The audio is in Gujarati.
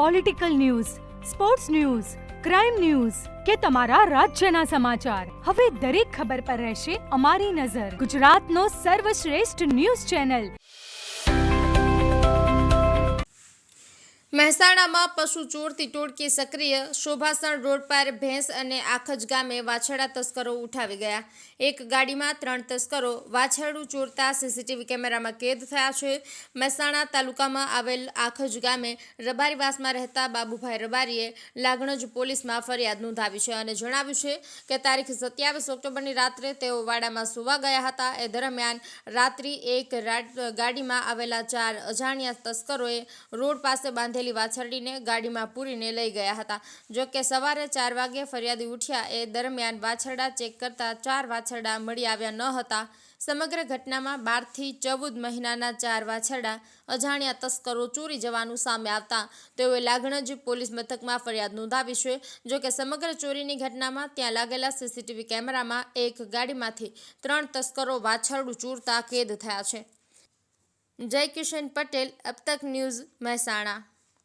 Political news, sports news, crime news કે તમારા રાજ્યના સમાચાર, હવે દરેક ખબર પર રહેશે અમારી નજર. ગુજરાતનો સર્વશ્રેષ્ઠ ન્યૂઝ ચેનલ. મહેસાણામાં પશુ ચોરતી ટોળકી સક્રિય. શોભાસણ રોડ પર ભેંસ અને આખજ ગામે વાછરડા તસ્કરો ઉઠાવી ગયા. એક ગાડીમાં 3 તસ્કરો વાછરડું ચોરતા સીસીટીવી કેમેરામાં કેદ થયા છે. મહેસાણા તાલુકામાં આવેલ આખજ ગામે રબારીવાસમાં રહેતા બાબુભાઈ રબારીએ લાગણજ પોલીસમાં ફરિયાદ નોંધાવી છે અને જણાવ્યું છે કે તારીખ 27 ઓક્ટોબરની રાત્રે તેઓ વાડામાં સુવા ગયા હતા. એ દરમિયાન રાત્રિ એક ગાડીમાં આવેલા 4 અજાણ્યા તસ્કરોએ રોડ પાસે બાંધેલી વાછરડીને ગાડીમાં પૂરીને લઈ ગયા હતા. જો કે સવારે 4 વાગ્યે ફરિયાદી ઉઠ્યા એ દરમિયાન વાછરડા ચેક કરતા 4 વાછરડા મળી આવ્યા ન હતા. સમગ્ર ઘટનામાં 12 થી 14 મહિનાના 4 વાછરડા અજાણ્યા તસ્કરો ચોરી જવાનું સામે આવતા તેઓએ લાગણજ પોલીસ મથકમાં ફરિયાદ નોંધાવી છે. જો કે સમગ્ર ચોરીની ઘટનામાં ત્યાં લાગેલા સીસીટીવી કેમેરામાં એક ગાડીમાંથી 3 તસ્કરો વાછરડું ચોરતા કેદ થયા છે. જય કિશન પટેલ, અબ તક ન્યૂઝ, મહેસાણા.